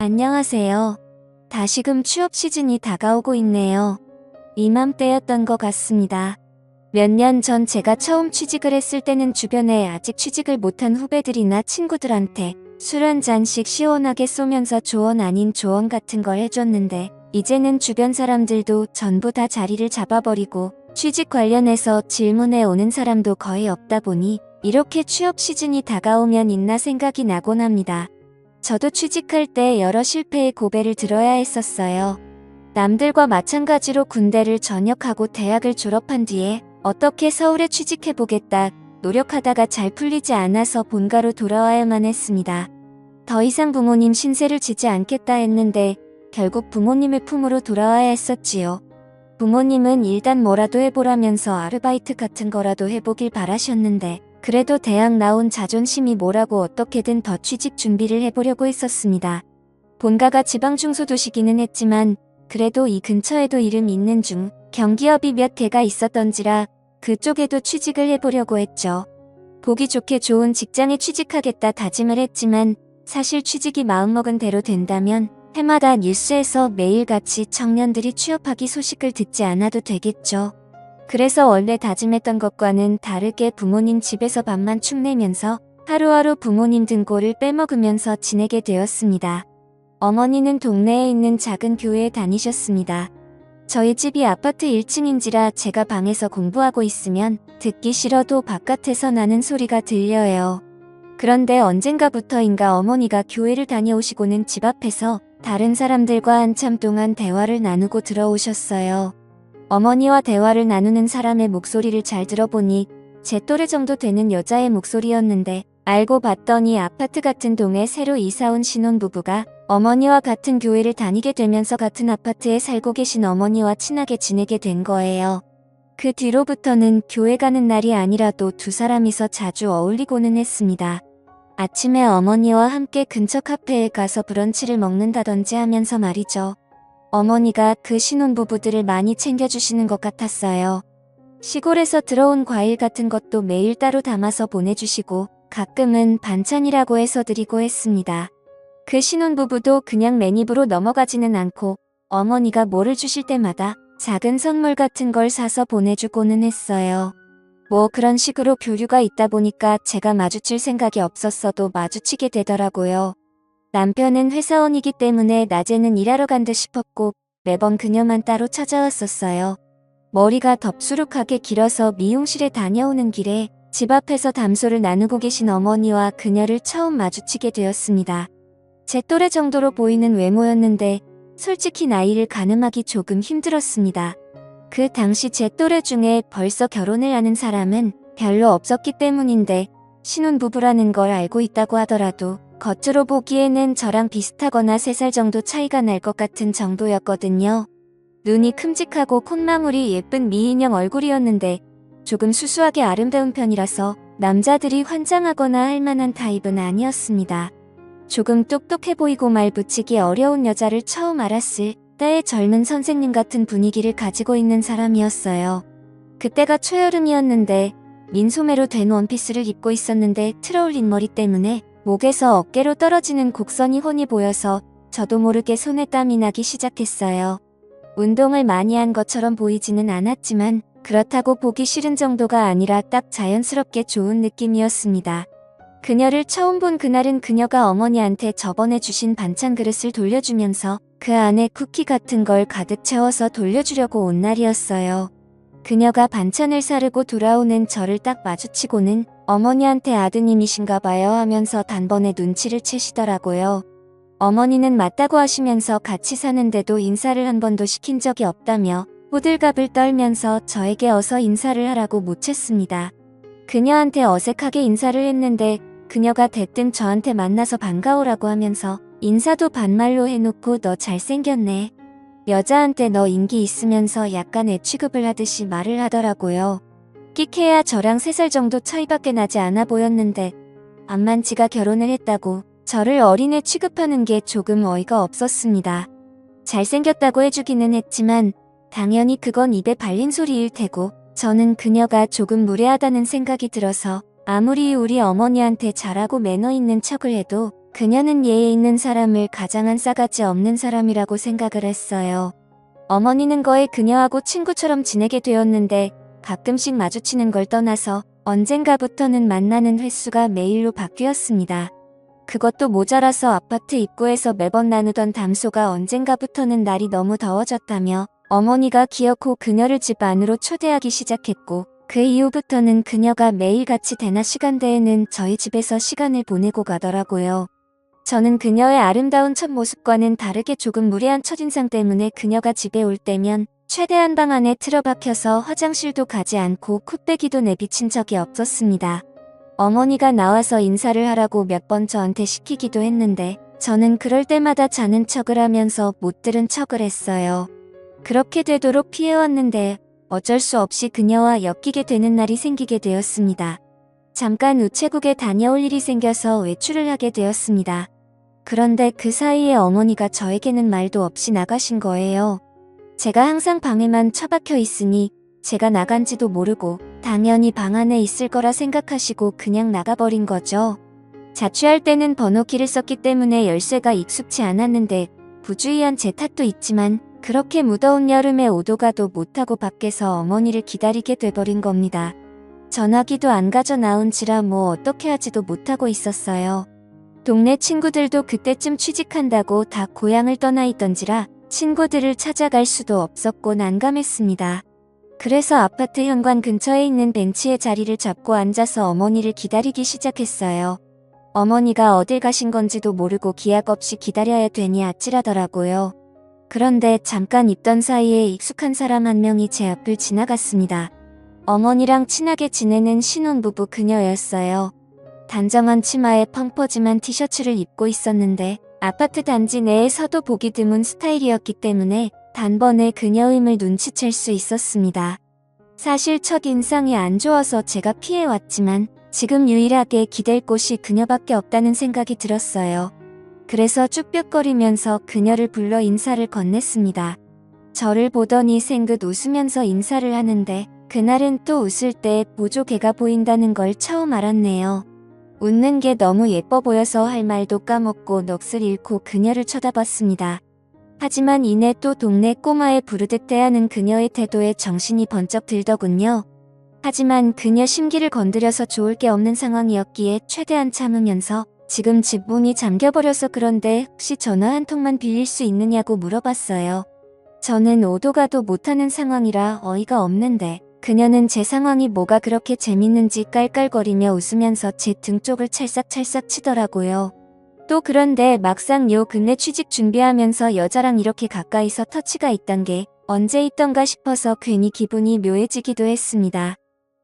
안녕하세요. 다시금 취업 시즌이 다가오고 있네요. 이맘때였던 것 같습니다. 몇 년 전 제가 처음 취직을 했을 때는 주변에 아직 취직을 못한 후배들이나 친구들한테 술 한 잔씩 시원하게 쏘면서 조언 아닌 조언 같은 걸 해줬는데, 이제는 주변 사람들도 전부 다 자리를 잡아버리고 취직 관련해서 질문해 오는 사람도 거의 없다 보니 이렇게 취업 시즌이 다가오면 있나 생각이 나곤 합니다. 저도 취직할 때 여러 실패의 고배를 들어야 했었어요. 남들과 마찬가지로 군대를 전역하고 대학을 졸업한 뒤에 어떻게 서울에 취직해보겠다 노력하다가 잘 풀리지 않아서 본가로 돌아와야만 했습니다. 더 이상 부모님 신세를 지지 않겠다 했는데 결국 부모님의 품으로 돌아와야 했었지요. 부모님은 일단 뭐라도 해보라면서 아르바이트 같은 거라도 해보길 바라셨는데, 그래도 대학 나온 자존심이 뭐라고 어떻게든 더 취직 준비를 해보려고 했었습니다. 본가가 지방 중소도시기는 했지만 그래도 이 근처에도 이름 있는 경기업이 몇 개가 있었던지라 그쪽에도 취직을 해보려고 했죠. 보기 좋게 좋은 직장에 취직하겠다 다짐을 했지만, 사실 취직이 마음먹은 대로 된다면 해마다 뉴스에서 매일같이 청년들이 취업하기 소식을 듣지 않아도 되겠죠. 그래서 원래 다짐했던 것과는 다르게 부모님 집에서 밥만 축내면서 하루하루 부모님 등골을 빼먹으면서 지내게 되었습니다. 어머니는 동네에 있는 작은 교회에 다니셨습니다. 저희 집이 아파트 1층인지라 제가 방에서 공부하고 있으면 듣기 싫어도 바깥에서 나는 소리가 들려요. 그런데 언젠가부터인가 어머니가 교회를 다녀오시고는 집 앞에서 다른 사람들과 한참 동안 대화를 나누고 들어오셨어요. 어머니와 대화를 나누는 사람의 목소리를 잘 들어보니 제 또래 정도 되는 여자의 목소리였는데, 알고 봤더니 아파트 같은 동에 새로 이사온 신혼부부가 어머니와 같은 교회를 다니게 되면서 같은 아파트에 살고 계신 어머니와 친하게 지내게 된 거예요. 그 뒤로부터는 교회 가는 날이 아니라도 두 사람이서 자주 어울리고는 했습니다. 아침에 어머니와 함께 근처 카페에 가서 브런치를 먹는다든지 하면서 말이죠. 어머니가 그 신혼부부들을 많이 챙겨주시는 것 같았어요. 시골에서 들어온 과일 같은 것도 매일 따로 담아서 보내주시고 가끔은 반찬이라고 해서 드리고 했습니다. 그 신혼부부도 그냥 맨입으로 넘어가지는 않고 어머니가 뭐를 주실 때마다 작은 선물 같은 걸 사서 보내주고는 했어요. 뭐 그런 식으로 교류가 있다 보니까 제가 마주칠 생각이 없었어도 마주치게 되더라고요. 남편은 회사원이기 때문에 낮에는 일하러 간 듯 싶었고 매번 그녀만 따로 찾아왔었어요. 머리가 덥수룩하게 길어서 미용실에 다녀오는 길에 집 앞에서 담소를 나누고 계신 어머니와 그녀를 처음 마주치게 되었습니다. 제 또래 정도로 보이는 외모였는데 솔직히 나이를 가늠하기 조금 힘들었습니다. 그 당시 제 또래 중에 벌써 결혼을 하는 사람은 별로 없었기 때문인데, 신혼부부라는 걸 알고 있다고 하더라도 겉으로 보기에는 저랑 비슷하거나 3살 정도 차이가 날 것 같은 정도였거든요. 눈이 큼직하고 콧망울이 예쁜 미인형 얼굴이었는데 조금 수수하게 아름다운 편이라서 남자들이 환장하거나 할 만한 타입은 아니었습니다. 조금 똑똑해 보이고 말 붙이기 어려운 여자를 처음 알았을 때의 젊은 선생님 같은 분위기를 가지고 있는 사람이었어요. 그때가 초여름이었는데 민소매로 된 원피스를 입고 있었는데 틀어올린 머리 때문에 목에서 어깨로 떨어지는 곡선이 훤히 보여서 저도 모르게 손에 땀이 나기 시작했어요. 운동을 많이 한 것처럼 보이지는 않았지만 그렇다고 보기 싫은 정도가 아니라 딱 자연스럽게 좋은 느낌이었습니다. 그녀를 처음 본 그날은 그녀가 어머니한테 저번에 주신 반찬 그릇을 돌려주면서 그 안에 쿠키 같은 걸 가득 채워서 돌려주려고 온 날이었어요. 그녀가 반찬을 사르고 돌아오는 저를 딱 마주치고는 어머니한테 아드님이신가 봐요 하면서 단번에 눈치를 채시더라고요. 어머니는 맞다고 하시면서 같이 사는데도 인사를 한 번도 시킨 적이 없다며 호들갑을 떨면서 저에게 어서 인사를 하라고 묻혔습니다. 그녀한테 어색하게 인사를 했는데 그녀가 대뜸 저한테 만나서 반가워라고 하면서 인사도 반말로 해놓고 너 잘생겼네. 여자한테 너 인기 있으면서 약간 애 취급을 하듯이 말을 하더라고요. 끽해야 저랑 3살 정도 차이밖에 나지 않아 보였는데 암만 지가 결혼을 했다고 저를 어린애 취급하는 게 조금 어이가 없었습니다. 잘생겼다고 해주기는 했지만 당연히 그건 입에 발린 소리일 테고, 저는 그녀가 조금 무례하다는 생각이 들어서 아무리 우리 어머니한테 잘하고 매너 있는 척을 해도 그녀는 예에 있는 사람을 가장한 싸가지 없는 사람이라고 생각을 했어요. 어머니는 거의 그녀하고 친구처럼 지내게 되었는데 가끔씩 마주치는 걸 떠나서 언젠가부터는 만나는 횟수가 매일로 바뀌었습니다. 그것도 모자라서 아파트 입구에서 매번 나누던 담소가 언젠가부터는 날이 너무 더워졌다며 어머니가 기어코 그녀를 집 안으로 초대하기 시작했고, 그 이후부터는 그녀가 매일 같이 대낮 시간대에는 저희 집에서 시간을 보내고 가더라고요. 저는 그녀의 아름다운 첫 모습과는 다르게 조금 무례한 첫인상 때문에 그녀가 집에 올 때면 최대한 방 안에 틀어박혀서 화장실도 가지 않고 콧배기도 내비친 적이 없었습니다. 어머니가 나와서 인사를 하라고 몇 번 저한테 시키기도 했는데 저는 그럴 때마다 자는 척을 하면서 못 들은 척을 했어요. 그렇게 되도록 피해왔는데 어쩔 수 없이 그녀와 엮이게 되는 날이 생기게 되었습니다. 잠깐 우체국에 다녀올 일이 생겨서 외출을 하게 되었습니다. 그런데 그 사이에 어머니가 저에게는 말도 없이 나가신 거예요. 제가 항상 방에만 처박혀 있으니 제가 나간지도 모르고 당연히 방 안에 있을 거라 생각하시고 그냥 나가버린 거죠. 자취할 때는 번호키를 썼기 때문에 열쇠가 익숙치 않았는데 부주의한 제 탓도 있지만 그렇게 무더운 여름에 오도 가도 못하고 밖에서 어머니를 기다리게 돼버린 겁니다. 전화기도 안 가져 나온지라 뭐 어떻게 하지도 못하고 있었어요. 동네 친구들도 그때쯤 취직한다고 다 고향을 떠나 있던지라 친구들을 찾아갈 수도 없었고 난감했습니다. 그래서 아파트 현관 근처에 있는 벤치에 자리를 잡고 앉아서 어머니를 기다리기 시작했어요. 어머니가 어딜 가신 건지도 모르고 기약 없이 기다려야 되니 아찔하더라고요. 그런데 잠깐 있던 사이에 익숙한 사람 한 명이 제 앞을 지나갔습니다. 어머니랑 친하게 지내는 신혼부부 그녀였어요. 단정한 치마에 펑퍼짐한 티셔츠를 입고 있었는데 아파트 단지 내에서도 보기 드문 스타일이었기 때문에 단번에 그녀임을 눈치챌 수 있었습니다. 사실 첫인상이 안 좋아서 제가 피해왔지만 지금 유일하게 기댈 곳이 그녀밖에 없다는 생각이 들었어요. 그래서 쭈뼛거리면서 그녀를 불러 인사를 건넸습니다. 저를 보더니 생긋 웃으면서 인사를 하는데 그날은 또 웃을 때 보조개가 보인다는 걸 처음 알았네요. 웃는 게 너무 예뻐 보여서 할 말도 까먹고 넋을 잃고 그녀를 쳐다봤습니다. 하지만 이내 또 동네 꼬마에 부르듯 대하는 그녀의 태도에 정신이 번쩍 들더군요. 하지만 그녀 심기를 건드려서 좋을 게 없는 상황이었기에 최대한 참으면서 지금 집 문이 잠겨버려서 그런데 혹시 전화 한 통만 빌릴 수 있느냐고 물어봤어요. 저는 오도 가도 못하는 상황이라 어이가 없는데 그녀는 제 상황이 뭐가 그렇게 재밌는지 깔깔거리며 웃으면서 제 등 쪽을 찰싹찰싹 치더라고요. 또 그런데 막상 요 근래 취직 준비하면서 여자랑 이렇게 가까이서 터치가 있단 게 언제 있던가 싶어서 괜히 기분이 묘해지기도 했습니다.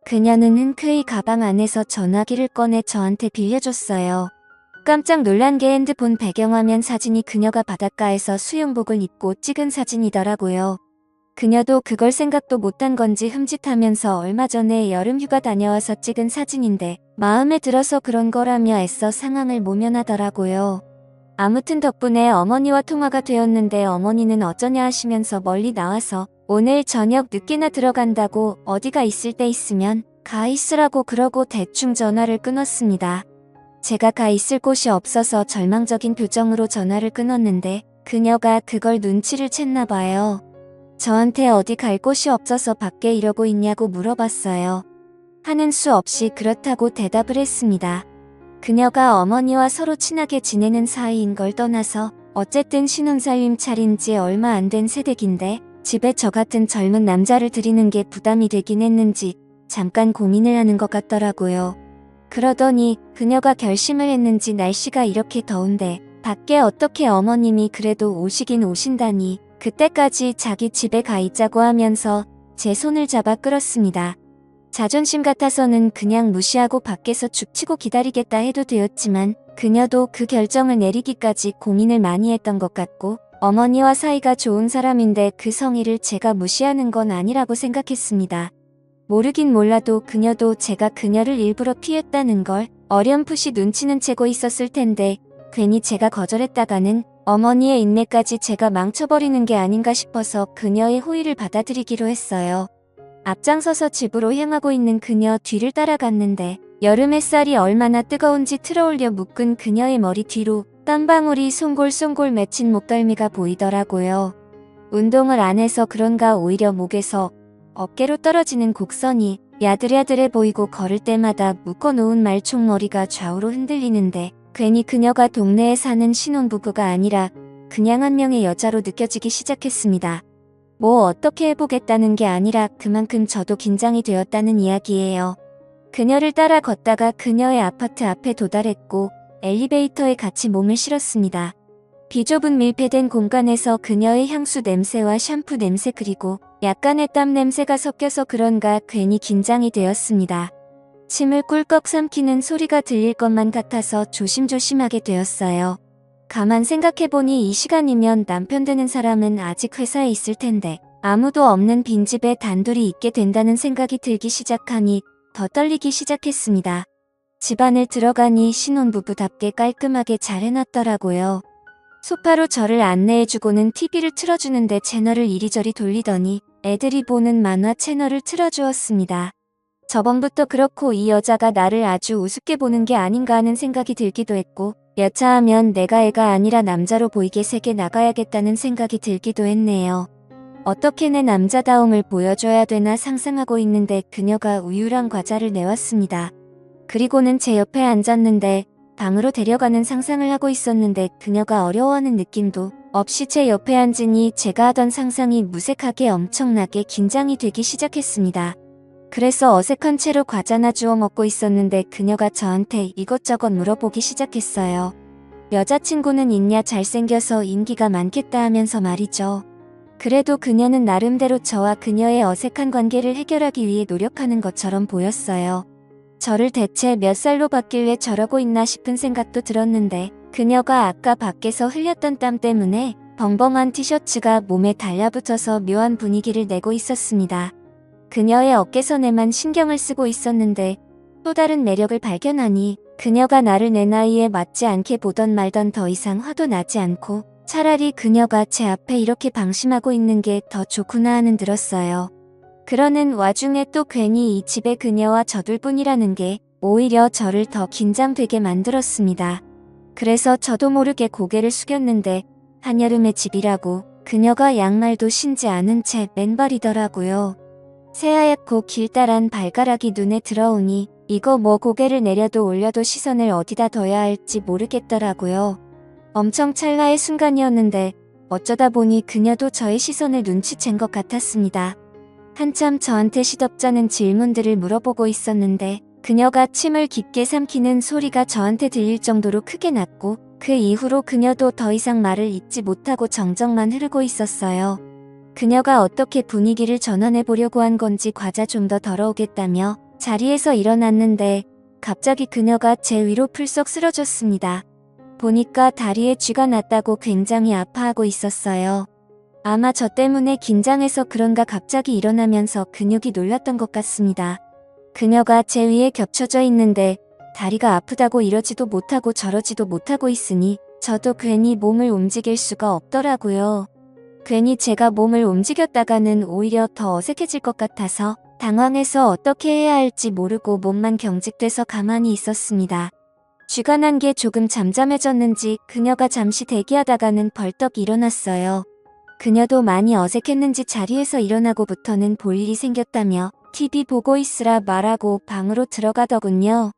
그녀는 흔쾌히 가방 안에서 전화기를 꺼내 저한테 빌려줬어요. 깜짝 놀란 게 핸드폰 배경화면 사진이 그녀가 바닷가에서 수영복을 입고 찍은 사진이더라고요. 그녀도 그걸 생각도 못한 건지 흠칫하면서 얼마 전에 여름휴가 다녀와서 찍은 사진인데 마음에 들어서 그런 거라며 애써 상황을 모면하더라고요. 아무튼 덕분에 어머니와 통화가 되었는데 어머니는 어쩌냐 하시면서 멀리 나와서 오늘 저녁 늦게나 들어간다고 어디가 있을 때 있으면 가 있으라고 그러고 대충 전화를 끊었습니다. 제가 가 있을 곳이 없어서 절망적인 표정으로 전화를 끊었는데 그녀가 그걸 눈치를 챘나 봐요. 저한테 어디 갈 곳이 없어서 밖에 이러고 있냐고 물어봤어요. 하는 수 없이 그렇다고 대답을 했습니다. 그녀가 어머니와 서로 친하게 지내는 사이인 걸 떠나서 어쨌든 신혼살림 차린 지 얼마 안 된 새댁인데 집에 저 같은 젊은 남자를 들이는 게 부담이 되긴 했는지 잠깐 고민을 하는 것 같더라고요. 그러더니 그녀가 결심을 했는지 날씨가 이렇게 더운데 밖에 어떻게 어머님이 그래도 오시긴 오신다니 그때까지 자기 집에 가 있자고 하면서 제 손을 잡아 끌었습니다. 자존심 같아서는 그냥 무시하고 밖에서 죽치고 기다리겠다 해도 되었지만 그녀도 그 결정을 내리기까지 고민을 많이 했던 것 같고 어머니와 사이가 좋은 사람인데 그 성의를 제가 무시하는 건 아니라고 생각했습니다. 모르긴 몰라도 그녀도 제가 그녀를 일부러 피했다는 걸 어렴풋이 눈치는 채고 있었을 텐데 괜히 제가 거절했다가는 어머니의 인내까지 제가 망쳐버리는 게 아닌가 싶어서 그녀의 호의를 받아들이기로 했어요. 앞장서서 집으로 향하고 있는 그녀 뒤를 따라갔는데 여름 햇살이 얼마나 뜨거운지 틀어올려 묶은 그녀의 머리 뒤로 땀방울이 송골송골 맺힌 목덜미가 보이더라고요. 운동을 안 해서 그런가 오히려 목에서 어깨로 떨어지는 곡선이 야들야들해 보이고 걸을 때마다 묶어놓은 말총머리가 좌우로 흔들리는데 괜히 그녀가 동네에 사는 신혼부부가 아니라 그냥 한 명의 여자로 느껴지기 시작했습니다. 뭐 어떻게 해보겠다는 게 아니라 그만큼 저도 긴장이 되었다는 이야기예요. 그녀를 따라 걷다가 그녀의 아파트 앞에 도달했고 엘리베이터에 같이 몸을 실었습니다. 비좁은 밀폐된 공간에서 그녀의 향수 냄새와 샴푸 냄새 그리고 약간의 땀 냄새가 섞여서 그런가 괜히 긴장이 되었습니다. 침을 꿀꺽 삼키는 소리가 들릴 것만 같아서 조심조심하게 되었어요. 가만 생각해보니 이 시간이면 남편 되는 사람은 아직 회사에 있을 텐데 아무도 없는 빈집에 단둘이 있게 된다는 생각이 들기 시작하니 더 떨리기 시작했습니다. 집안을 들어가니 신혼부부답게 깔끔하게 잘 해놨더라고요. 소파로 저를 안내해주고는 TV를 틀어주는데 채널을 이리저리 돌리더니 애들이 보는 만화 채널을 틀어주었습니다. 저번부터 그렇고 이 여자가 나를 아주 우습게 보는 게 아닌가 하는 생각이 들기도 했고 여차하면 내가 애가 아니라 남자로 보이게 세게 나가야겠다는 생각이 들기도 했네요. 어떻게 내 남자다움을 보여줘야 되나 상상하고 있는데 그녀가 우유랑 과자를 내왔습니다. 그리고는 제 옆에 앉았는데 방으로 데려가는 상상을 하고 있었는데 그녀가 어려워하는 느낌도 없이 제 옆에 앉으니 제가 하던 상상이 무색하게 엄청나게 긴장이 되기 시작했습니다. 그래서 어색한 채로 과자나 주워 먹고 있었는데 그녀가 저한테 이것저것 물어보기 시작했어요. 여자친구는 있냐 잘생겨서 인기가 많겠다 하면서 말이죠. 그래도 그녀는 나름대로 저와 그녀의 어색한 관계를 해결하기 위해 노력하는 것처럼 보였어요. 저를 대체 몇 살로 봤길래 저러고 있나 싶은 생각도 들었는데 그녀가 아까 밖에서 흘렸던 땀 때문에 벙벙한 티셔츠가 몸에 달라붙어서 묘한 분위기를 내고 있었습니다. 그녀의 어깨선에만 신경을 쓰고 있었는데 또 다른 매력을 발견하니 그녀가 나를 내 나이에 맞지 않게 보던 말던 더 이상 화도 나지 않고 차라리 그녀가 제 앞에 이렇게 방심하고 있는 게 더 좋구나 하는 들었어요. 그러는 와중에 또 괜히 이 집에 그녀와 저둘뿐이라는 게 오히려 저를 더 긴장되게 만들었습니다. 그래서 저도 모르게 고개를 숙였는데 한여름의 집이라고 그녀가 양말도 신지 않은 채 맨발이더라고요. 새하얗고 길다란 발가락이 눈에 들어오니 이거 뭐 고개를 내려도 올려도 시선을 어디다 둬야 할지 모르겠더라고요. 엄청 찰나의 순간이었는데 어쩌다 보니 그녀도 저의 시선을 눈치챈 것 같았습니다. 한참 저한테 시덥잖은 질문들을 물어보고 있었는데 그녀가 침을 깊게 삼키는 소리가 저한테 들릴 정도로 크게 났고 그 이후로 그녀도 더 이상 말을 잇지 못하고 정적만 흐르고 있었어요. 그녀가 어떻게 분위기를 전환해 보려고 한 건지 과자 좀 더 덜어오겠다며 자리에서 일어났는데 갑자기 그녀가 제 위로 풀썩 쓰러졌습니다. 보니까 다리에 쥐가 났다고 굉장히 아파하고 있었어요. 아마 저 때문에 긴장해서 그런가 갑자기 일어나면서 근육이 놀랐던 것 같습니다. 그녀가 제 위에 겹쳐져 있는데 다리가 아프다고 이러지도 못하고 저러지도 못하고 있으니 저도 괜히 몸을 움직일 수가 없더라고요. 괜히 제가 몸을 움직였다가는 오히려 더 어색해질 것 같아서 당황해서 어떻게 해야 할지 모르고 몸만 경직돼서 가만히 있었습니다. 쥐가 난 게 조금 잠잠해졌는지 그녀가 잠시 대기하다가는 벌떡 일어났어요. 그녀도 많이 어색했는지 자리에서 일어나고부터는 볼 일이 생겼다며 TV 보고 있으라 말하고 방으로 들어가더군요.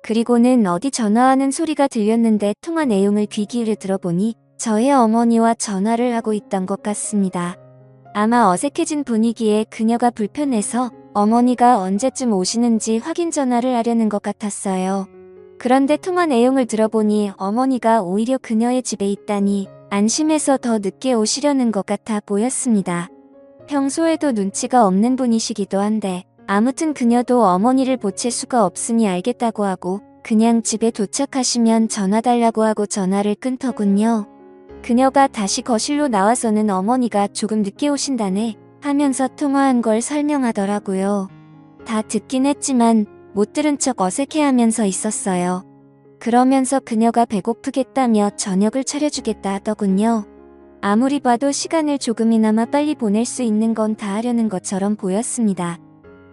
그리고는 어디 전화하는 소리가 들렸는데 통화 내용을 귀 기울여 들어보니 저의 어머니와 전화를 하고 있던 것 같습니다. 아마 어색해진 분위기에 그녀가 불편해서 어머니가 언제쯤 오시는지 확인 전화를 하려는 것 같았어요. 그런데 통화 내용을 들어보니 어머니가 오히려 그녀의 집에 있다니 안심해서 더 늦게 오시려는 것 같아 보였습니다. 평소에도 눈치가 없는 분이시기도 한데 아무튼 그녀도 어머니를 보챌 수가 없으니 알겠다고 하고 그냥 집에 도착하시면 전화 달라고 하고 전화를 끊더군요. 그녀가 다시 거실로 나와서는 어머니가 조금 늦게 오신다네 하면서 통화한 걸 설명하더라고요. 다 듣긴 했지만 못 들은 척 어색해하면서 있었어요. 그러면서 그녀가 배고프겠다며 저녁을 차려주겠다 하더군요. 아무리 봐도 시간을 조금이나마 빨리 보낼 수 있는 건 다 하려는 것처럼 보였습니다.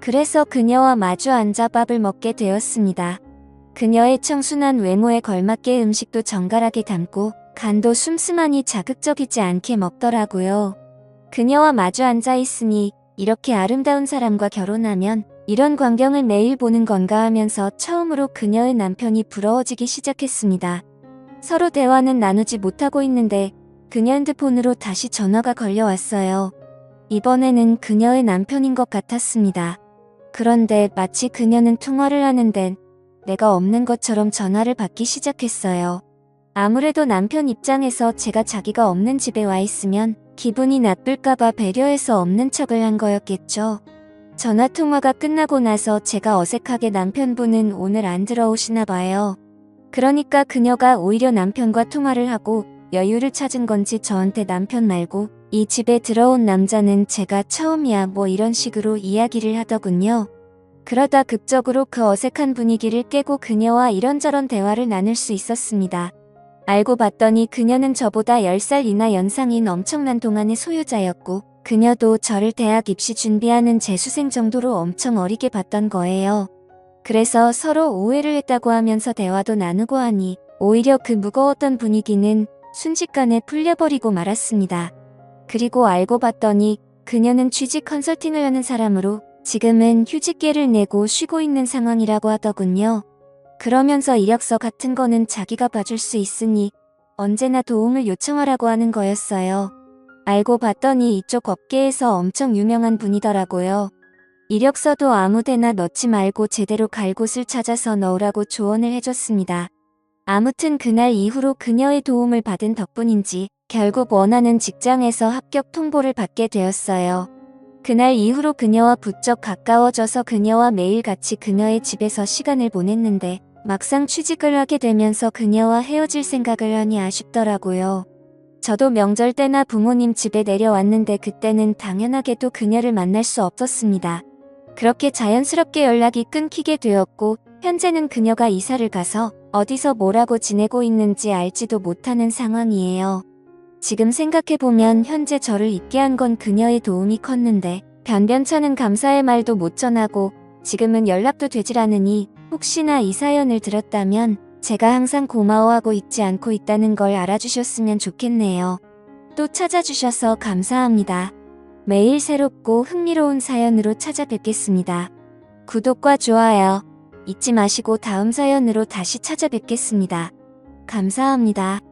그래서 그녀와 마주 앉아 밥을 먹게 되었습니다. 그녀의 청순한 외모에 걸맞게 음식도 정갈하게 담고 간도 슴슴하니 자극적이지 않게 먹더라고요. 그녀와 마주 앉아 있으니 이렇게 아름다운 사람과 결혼하면 이런 광경을 매일 보는 건가 하면서 처음으로 그녀의 남편이 부러워지기 시작했습니다. 서로 대화는 나누지 못하고 있는데 그녀 핸드폰으로 다시 전화가 걸려왔어요. 이번에는 그녀의 남편인 것 같았습니다. 그런데 마치 그녀는 통화를 하는데 내가 없는 것처럼 전화를 받기 시작했어요. 아무래도 남편 입장에서 제가 자기가 없는 집에 와 있으면 기분이 나쁠까봐 배려해서 없는 척을 한 거였겠죠. 전화통화가 끝나고 나서 제가 어색하게 남편분은 오늘 안 들어오시나 봐요. 그러니까 그녀가 오히려 남편과 통화를 하고 여유를 찾은 건지 저한테 남편 말고 이 집에 들어온 남자는 제가 처음이야 뭐 이런 식으로 이야기를 하더군요. 그러다 극적으로 그 어색한 분위기를 깨고 그녀와 이런저런 대화를 나눌 수 있었습니다. 알고 봤더니 그녀는 저보다 10살이나 연상인 엄청난 동안의 소유자였고 그녀도 저를 대학 입시 준비하는 재수생 정도로 엄청 어리게 봤던 거예요. 그래서 서로 오해를 했다고 하면서 대화도 나누고 하니 오히려 그 무거웠던 분위기는 순식간에 풀려버리고 말았습니다. 그리고 알고 봤더니 그녀는 취직 컨설팅을 하는 사람으로 지금은 휴직계를 내고 쉬고 있는 상황이라고 하더군요. 그러면서 이력서 같은 거는 자기가 봐줄 수 있으니 언제나 도움을 요청하라고 하는 거였어요. 알고 봤더니 이쪽 업계에서 엄청 유명한 분이더라고요. 이력서도 아무데나 넣지 말고 제대로 갈 곳을 찾아서 넣으라고 조언을 해줬습니다. 아무튼 그날 이후로 그녀의 도움을 받은 덕분인지 결국 원하는 직장에서 합격 통보를 받게 되었어요. 그날 이후로 그녀와 부쩍 가까워져서 그녀와 매일 같이 그녀의 집에서 시간을 보냈는데 막상 취직을 하게 되면서 그녀와 헤어질 생각을 하니 아쉽더라고요. 저도 명절 때나 부모님 집에 내려왔는데 그때는 당연하게도 그녀를 만날 수 없었습니다. 그렇게 자연스럽게 연락이 끊기게 되었고 현재는 그녀가 이사를 가서 어디서 뭐라고 지내고 있는지 알지도 못하는 상황이에요. 지금 생각해보면 현재 저를 있게 한 건 그녀의 도움이 컸는데 변변찮은 감사의 말도 못 전하고 지금은 연락도 되질 않으니 혹시나 이 사연을 들었다면 제가 항상 고마워하고 잊지 않고 있다는 걸 알아주셨으면 좋겠네요. 또 찾아주셔서 감사합니다. 매일 새롭고 흥미로운 사연으로 찾아뵙겠습니다. 구독과 좋아요 잊지 마시고 다음 사연으로 다시 찾아뵙겠습니다. 감사합니다.